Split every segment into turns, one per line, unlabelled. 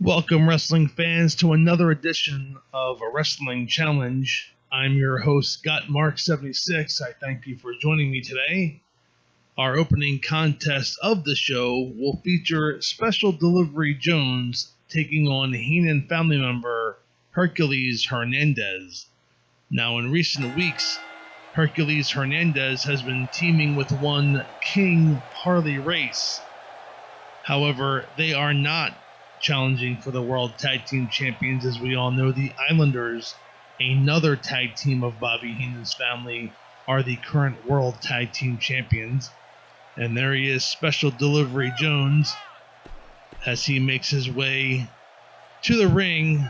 Welcome, wrestling fans, to another edition of A Wrestling Challenge. I'm your host, Gotmark76. I thank you for joining me today. Our opening contest of the show will feature Special Delivery Jones taking on HEENAN family member Hercules Hernandez. Now, in recent weeks, Hercules Hernandez has been teaming with one King Harley Race. However, they are not challenging for the World Tag Team Champions. As we all know, the Islanders, another tag team of Bobby Heenan's family, are the current World Tag Team Champions. And there he is, Special Delivery Jones, as he makes his way to the ring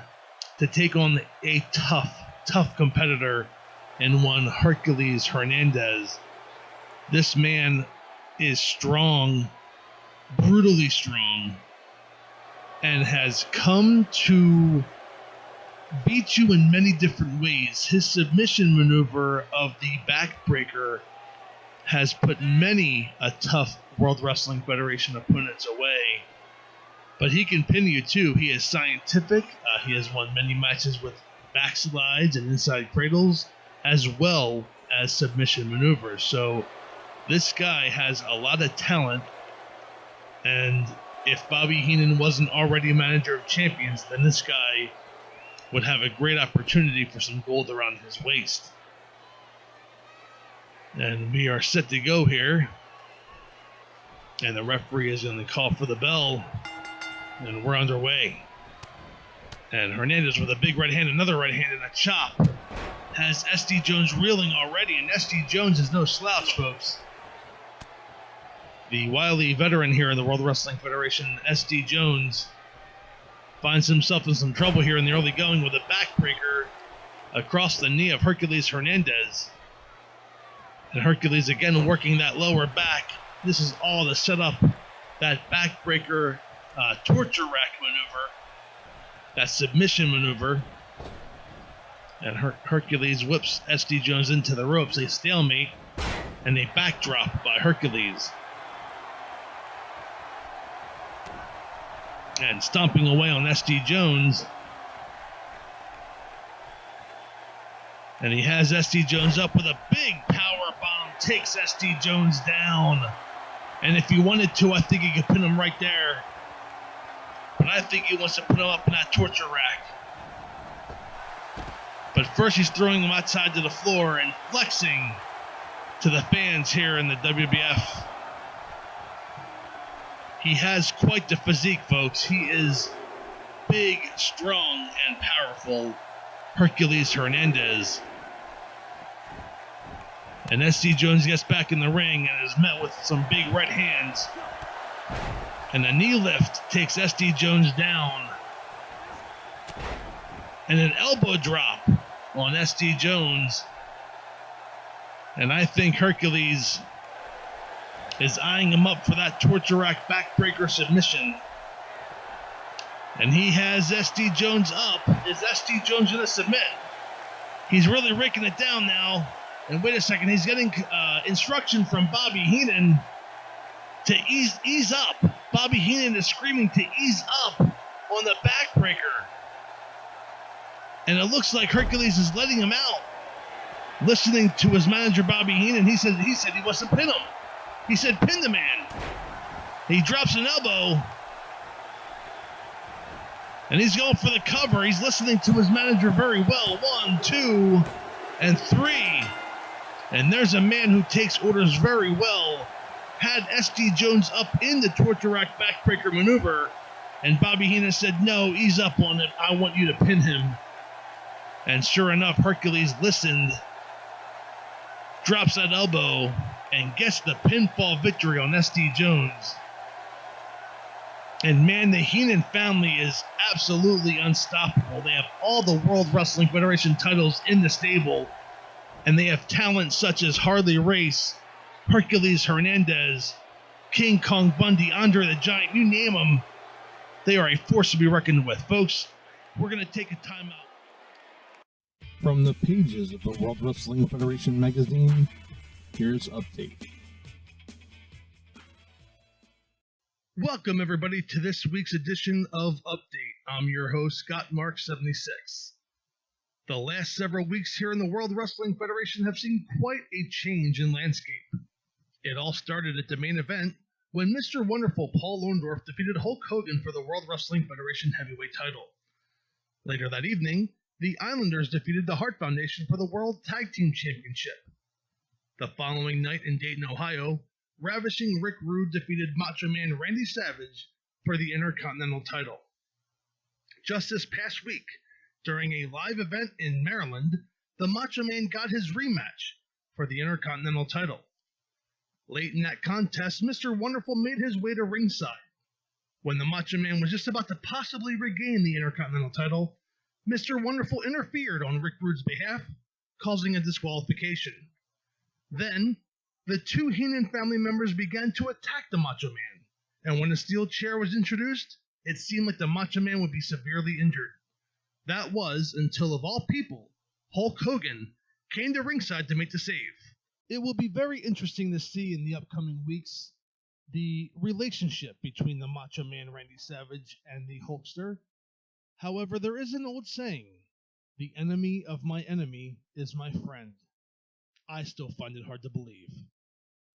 to take on a tough competitor in one Hercules Hernandez. This man is strong, brutally strong, and has come to beat you in many different ways. His submission maneuver of the backbreaker has put many a tough World Wrestling Federation opponents away. But he can pin you too. He is scientific. He has won many matches with backslides and inside cradles, as well as submission maneuvers. So this guy has a lot of talent, and if Bobby Heenan wasn't already a manager of champions, then this guy would have a great opportunity for some gold around his waist. And we are set to go here. And the referee is going to call for the bell. And we're underway. And Hernandez with a big right hand, another right hand, and a chop. Has SD Jones reeling already, and SD Jones is no slouch, folks. The wily veteran here in the World Wrestling Federation, SD Jones, finds himself in some trouble here in the early going with a backbreaker across the knee of Hercules Hernandez. And Hercules again working that lower back. This is all to set up that backbreaker torture rack maneuver, that submission maneuver. And Hercules whips SD Jones into the ropes. A stalemate and a backdrop by Hercules. And stomping away on SD Jones. And he has SD Jones up with a big power bomb. Takes SD Jones down. And if he wanted to, I think he could pin him right there. But I think he wants to put him up in that torture rack. But first he's throwing him outside to the floor and flexing to the fans here in the WWF. He has quite the physique, folks. He is big, strong, and powerful. Hercules Hernandez. And SD Jones gets back in the ring and is met with some big right hands. And a knee lift takes SD Jones down. And an elbow drop on SD Jones. And I think Hercules is eyeing him up for that torture rack backbreaker submission. And he has SD Jones up. Is SD Jones going to submit? He's really raking it down now. And wait a second, he's getting instruction from Bobby Heenan to ease up. Bobby Heenan is screaming to ease up on the backbreaker. And it looks like Hercules is letting him out. Listening to his manager, Bobby Heenan, he said he wants to pin him. He said, pin the man. He drops an elbow. And he's going for the cover. He's listening to his manager very well. 1, 2, and 3. And there's a man who takes orders very well. Had SD Jones up in the torture rack backbreaker maneuver. And Bobby Heenan said, no, ease up on it. I want you to pin him. And sure enough, Hercules listened. Drops that elbow. And gets the pinfall victory on SD Jones. And man, the Heenan family is absolutely unstoppable. They have all the World Wrestling Federation titles in the stable. And they have talent such as Harley Race, Hercules Hernandez, King Kong Bundy, Andre the Giant, you name them. They are a force to be reckoned with. Folks, we're going to take a timeout.
From the pages of the World Wrestling Federation magazine, here's Update.
Welcome, everybody, to this week's edition of Update. I'm your host, Gotmark76. The last several weeks here in the World Wrestling Federation have seen quite a change in landscape. It all started at the main event when Mr. Wonderful Paul Orndorff defeated Hulk Hogan for the World Wrestling Federation Heavyweight title. Later that evening, the Islanders defeated the Hart Foundation for the World Tag Team Championship. The following night in Dayton, Ohio, Ravishing Rick Rude defeated Macho Man Randy Savage for the Intercontinental title. Just this past week, during a live event in Maryland, the Macho Man got his rematch for the Intercontinental title. Late in that contest, Mr. Wonderful made his way to ringside. When the Macho Man was just about to possibly regain the Intercontinental title, Mr. Wonderful interfered on Rick Rude's behalf, causing a disqualification. Then, the two HEENAN family members began to attack the Macho Man, and when a steel chair was introduced, it seemed like the Macho Man would be severely injured. That was until, of all people, Hulk Hogan came to ringside to make the save. It will be very interesting to see in the upcoming weeks the relationship between the Macho Man Randy Savage and the Hulkster. However, there is an old saying, the enemy of my enemy is my friend. I still find it hard to believe.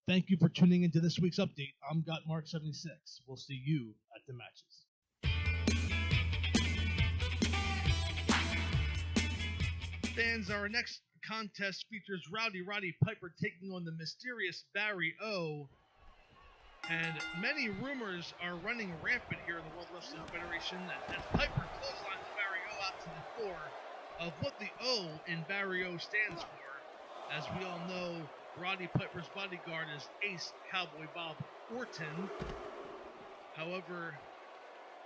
Thank you for tuning into this week's update. I'm Gotmark76. We'll see you at the matches. Fans, our next contest features Roddy Piper taking on the mysterious Barry O. And many rumors are running rampant here in the World Wrestling Federation as Piper clotheslines Barry O out to the floor of what the O in Barry O stands for. As we all know, Roddy Piper's bodyguard is Ace Cowboy Bob Orton. However,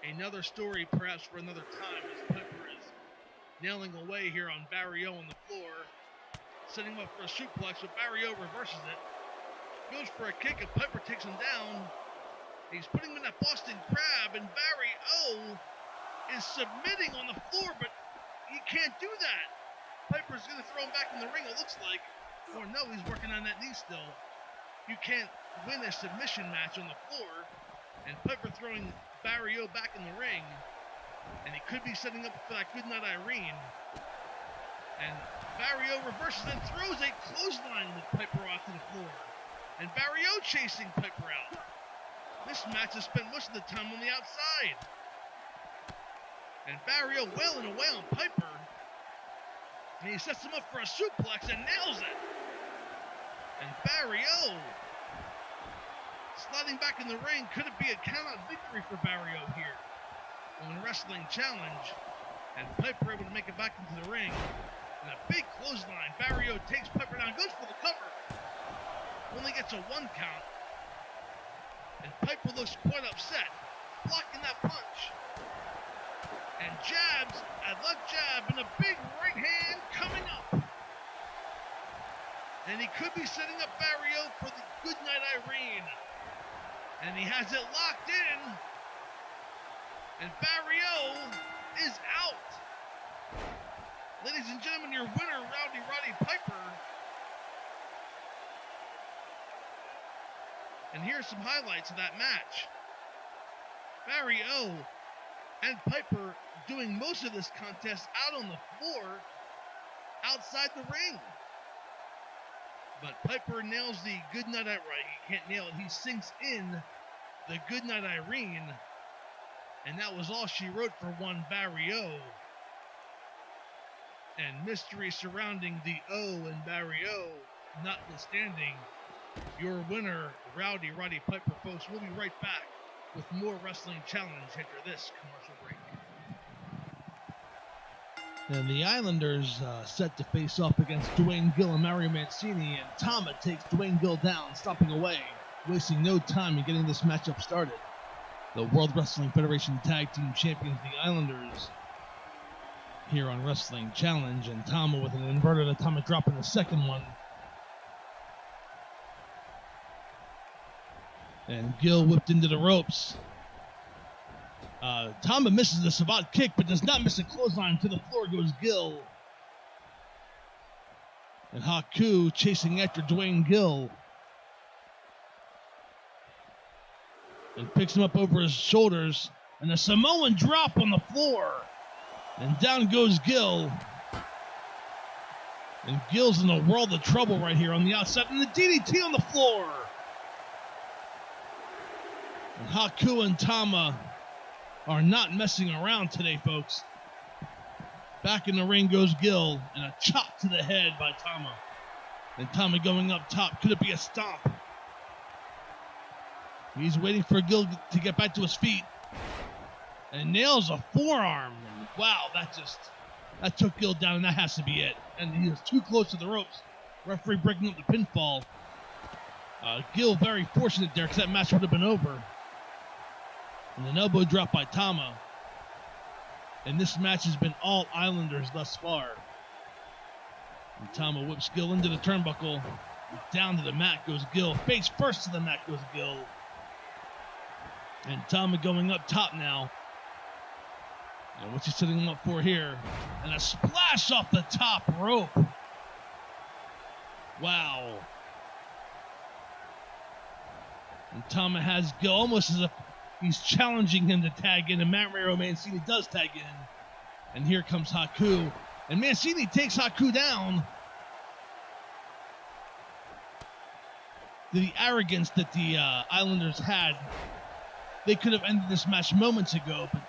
another story perhaps for another time as Piper is nailing away here on Barry O on the floor, setting him up for a suplex, but Barry O reverses it. Goes for a kick and Piper takes him down. He's putting him in that Boston Crab and Barry O is submitting on the floor, but he can't do that. Piper's going to throw him back in the ring, it looks like. Or no, he's working on that knee still. You can't win a submission match on the floor. And Piper throwing Barry O back in the ring. And he could be setting up for that Goodnight Irene. And Barry O reverses and throws a clothesline with Piper off to the floor. And Barry O chasing Piper out. This match has spent most of the time on the outside. And Barry O wailing away on Piper. And he sets him up for a suplex and nails it. And Barry O sliding back in the ring. Could it be a count-out victory for Barry O here on Wrestling Challenge? And Piper able to make it back into the ring. And a big clothesline. Barry O takes Piper down, goes for the cover. Only gets a 1 count. And Piper looks quite upset, blocking that punch. And jabs, a left jab, and a big right hand coming up. And he could be setting up Barry O for the Goodnight Irene. And he has it locked in. And Barry O is out. Ladies and gentlemen, your winner, Roddy Piper. And here's some highlights of that match. Barry O and Piper doing most of this contest out on the floor, outside the ring. But Piper nails the Goodnight Irene. He can't nail it. He sinks in the Goodnight Irene. And that was all she wrote for one Barry O. And mystery surrounding the O and Barry O notwithstanding, your winner, Roddy Piper, folks. We'll be right back with more Wrestling Challenge after this commercial break. And the Islanders set to face off against Dwayne Gill and Mario Mancini, and Tama takes Dwayne Gill down, stomping away, wasting no time in getting this matchup started. The World Wrestling Federation Tag Team Champions, the Islanders, here on Wrestling Challenge, and Tama with an inverted atomic drop in the second one. And Gill whipped into the ropes. Tama misses the savate kick, but does not miss a clothesline. To the floor goes Gill. And Haku chasing after Dwayne Gill. And picks him up over his shoulders. And a Samoan drop on the floor. And down goes Gil. And Gil's in a world of trouble right here on the outside. And the DDT on the floor. And Haku and Tama are not messing around today, folks. Back in the ring goes Gil. And a chop to the head by Tama. And Tama going up top. Could it be a stomp? He's waiting for Gil to get back to his feet. And nails a forearm. And wow, that took Gil down, and that has to be it. And he was too close to the ropes. Referee breaking up the pinfall. Gil very fortunate there, because that match would have been over. And an elbow drop by Tama. And this match has been all Islanders thus far. And Tama whips Gil into the turnbuckle. Down to the mat goes Gil. Face first to the mat goes Gil. And Tama going up top now. And what's he setting him up for here? And a splash off the top rope. Wow. And Tama has Gil almost as if he's challenging him to tag in. And Mario Mancini does tag in. And here comes Haku. And Mancini takes Haku down. The arrogance that the Islanders had. They could have ended this match moments ago, but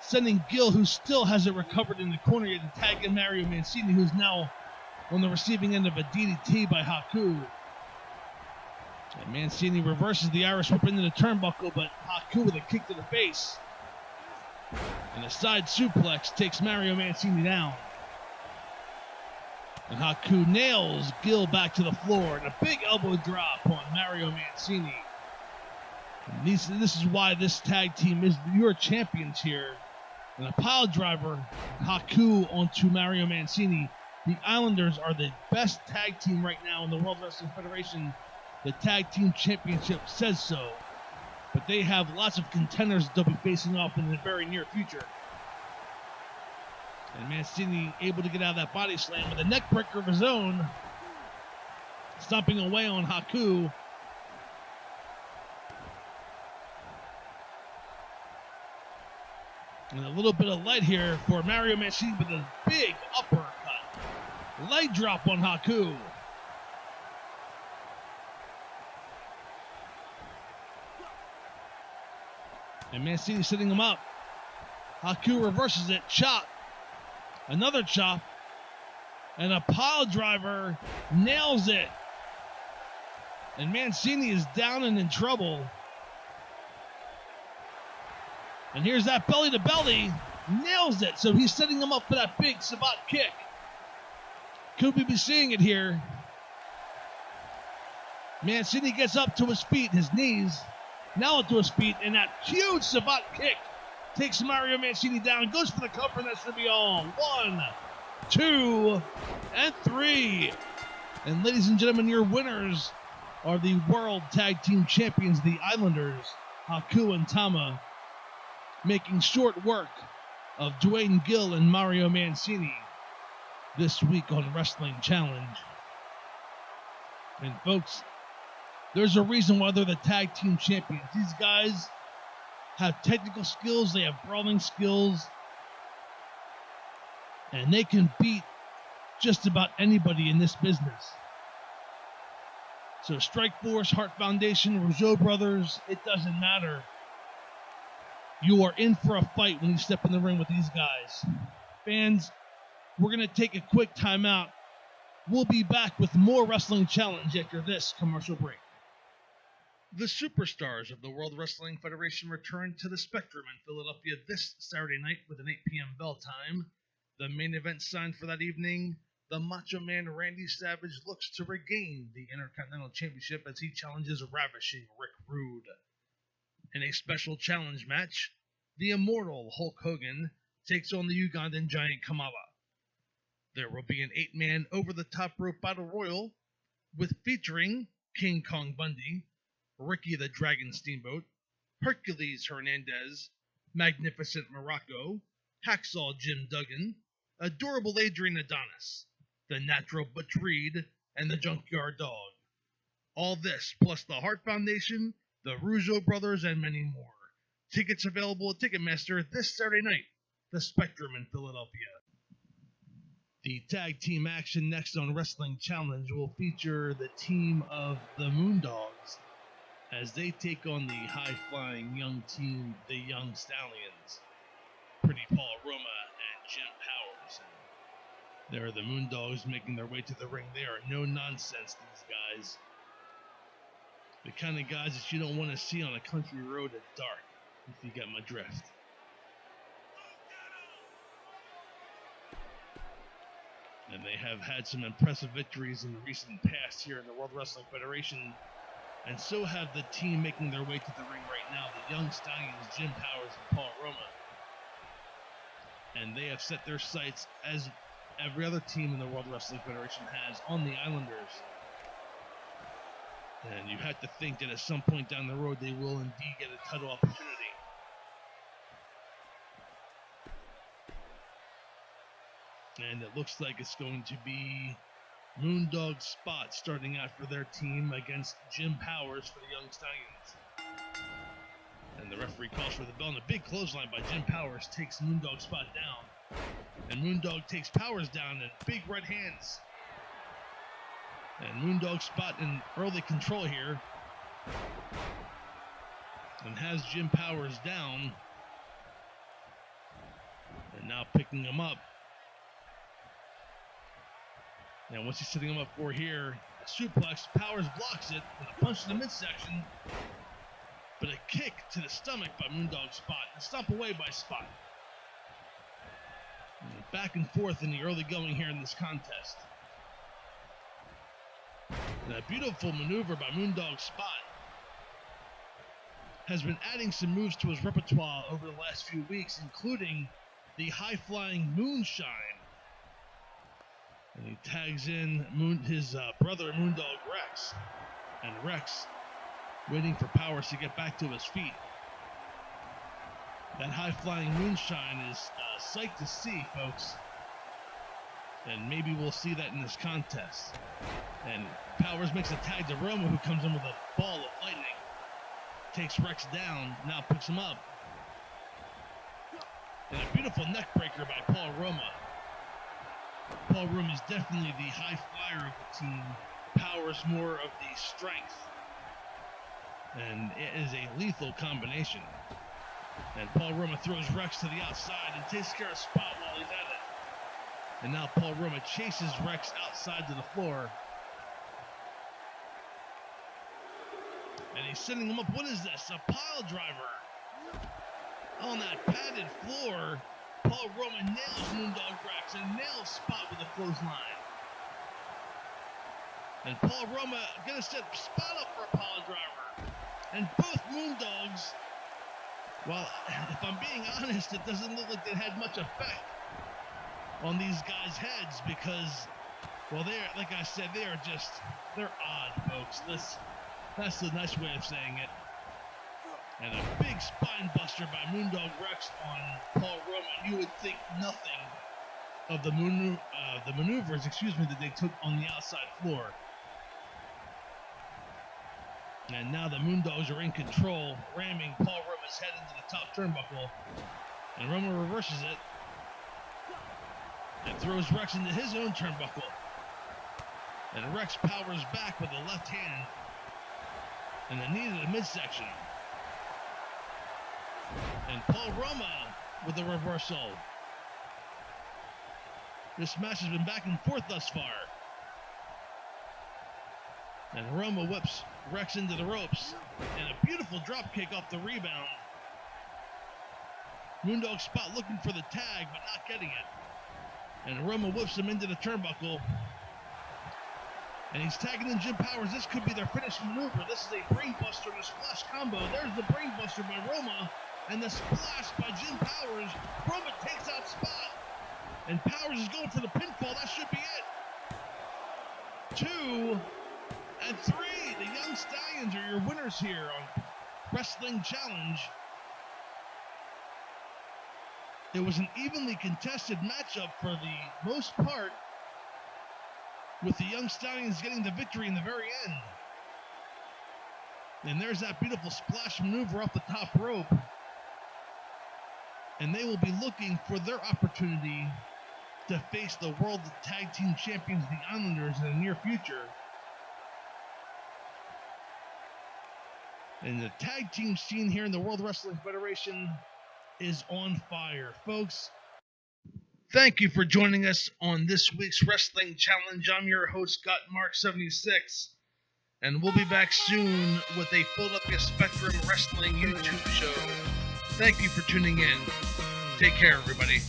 sending Gil, who still hasn't recovered in the corner yet, to tag in Mario Mancini, who's now on the receiving end of a DDT by Haku. And Mancini reverses the Irish whip into the turnbuckle, but Haku with a kick to the face. And a side suplex takes Mario Mancini down. And Haku nails Gil back to the floor, and a big elbow drop on Mario Mancini. And this is why this tag team is your champions here. And a pile driver, Haku onto Mario Mancini. The Islanders are the best tag team right now in the World Wrestling Federation. The Tag Team Championship says so. But they have lots of contenders they'll be facing off in the very near future. And Mancini able to get out of that body slam with a neck breaker of his own. Stomping away on Haku. And a little bit of light here for Mario Mancini with a big uppercut. Light drop on Haku. And Mancini setting him up. Haku reverses it. Chop. Another chop. And a pile driver nails it. And Mancini is down and in trouble. And here's that belly to belly. Nails it. So he's setting him up for that big Sabat kick. Could we be seeing it here? Mancini gets up to his feet, his knees. Now to his feet. And that huge Sabat kick takes Mario Mancini down. Goes for the cover, and that should be all. 1, 2, and 3. And ladies and gentlemen, your winners are the World Tag Team Champions, the Islanders, Haku and Tama, making short work of Dwayne Gill and Mario Mancini this week on Wrestling Challenge. And folks, there's a reason why they're the tag team champions. These guys have technical skills, they have brawling skills, and they can beat just about anybody in this business. So Strikeforce, Hart Foundation, Rougeau Brothers, it doesn't matter. You are in for a fight when you step in the ring with these guys. Fans, we're going to take a quick timeout. We'll be back with more Wrestling Challenge after this commercial break. The superstars of the World Wrestling Federation return to the Spectrum in Philadelphia this Saturday night with an 8 p.m. bell time. The main event signed for that evening, the Macho Man Randy Savage looks to regain the Intercontinental Championship as he challenges Ravishing Rick Rude. In a special challenge match, the immortal Hulk Hogan takes on the Ugandan Giant Kamala. There will be an 8-man over-the-top rope battle royal featuring King Kong Bundy, Ricky the Dragon Steamboat, Hercules Hernandez, Magnificent Morocco, Hacksaw Jim Duggan, Adorable Adrian Adonis, the Natural Butch Reed, and the Junkyard Dog. All this plus the Hart Foundation, the Rougeau Brothers, and many more. Tickets available at Ticketmaster this Saturday night, the Spectrum in Philadelphia. The tag team action next on Wrestling Challenge will feature the team of the Moondogs as they take on the high-flying young team, the Young Stallions. Pretty Paul Roma and Jim Powers. They're the Moondogs making their way to the ring. They are no nonsense, these guys. The kind of guys that you don't want to see on a country road at dark, if you get my drift. And they have had some impressive victories in the recent past here in the World Wrestling Federation. And so have the team making their way to the ring right now, the Young Stallions, Jim Powers and Paul Roma. And they have set their sights, as every other team in the World Wrestling Federation has, on the Islanders. And you have to think that at some point down the road they will indeed get a title opportunity. And it looks like it's going to be Moondog Spot starting out for their team against Jim Powers for the Young Stallions. And the referee calls for the bell, and a big clothesline by Jim Powers takes Moondog Spot down. And Moondog takes Powers down in big right hands. And Moondog Spot in early control here. And has Jim Powers down. And now picking him up. And once he's setting him up for here, a suplex, Powers blocks it with a punch to the midsection. But a kick to the stomach by Moondog Spot. A stomp away by Spot. And back and forth in the early going here in this contest. And a beautiful maneuver by Moondog Spot has been adding some moves to his repertoire over the last few weeks, including the high-flying moonshine. And he tags in his brother Moondog Rex. And Rex waiting for Powers to get back to his feet. That high-flying moonshine is a sight to see, folks. And maybe we'll see that in this contest. And Powers makes a tag to Roma, who comes in with a ball of lightning. Takes Rex down, now picks him up. And a beautiful neck breaker by Paul Roma. Paul Roma is definitely the high flyer of the team. Powers more of the strength. And it is a lethal combination. And Paul Roma throws Rex to the outside and takes care of Spot while he's at it. And now Paul Roma chases Rex outside to the floor. And he's sending him up. What is this? A pile driver. On that padded floor, Paul Roma nails Moondog Rex and nails Spot with a clothesline. And Paul Roma gonna set Spot up for a pile driver. And both Moondogs, well, if I'm being honest, it doesn't look like they had much effect on these guys' heads because, well, they're, like I said, they're odd, folks. That's the nice way of saying it. And a big spine buster by Moondog Rex on Paul Roma. You would think nothing of the maneuvers, that they took on the outside floor. And now the Moondogs are in control, ramming Paul Roma's head into the top turnbuckle. And Roma reverses it and throws Rex into his own turnbuckle. And Rex powers back with the left hand and the knee to the midsection. And Paul Roma with the reversal. This match has been back and forth thus far. And Roma whips Rex into the ropes. And a beautiful drop kick off the rebound. Moondog Spot looking for the tag, but not getting it. And Roma whips him into the turnbuckle. And he's tagging in Jim Powers. This could be their finishing maneuver. This is a brainbuster and a splash combo. There's the brainbuster by Roma. And the splash by Jim Powers. Roma takes out Spot. And Powers is going for the pinfall. That should be it. 2 and 3. The Young Stallions are your winners here on Wrestling Challenge. It was an evenly contested matchup for the most part, with the Young Stallions getting the victory in the very end. And there's that beautiful splash maneuver off the top rope. and they will be looking for their opportunity to face the World Tag Team Champions, the Islanders, in the near future. And the tag team scene here in the World Wrestling Federation is on fire, folks. Thank you for joining us on this week's Wrestling Challenge. I'm your host, Gotmark76, and we'll be back soon with a Philadelphia Spectrum Wrestling YouTube show. Thank you for tuning in. Take care, everybody.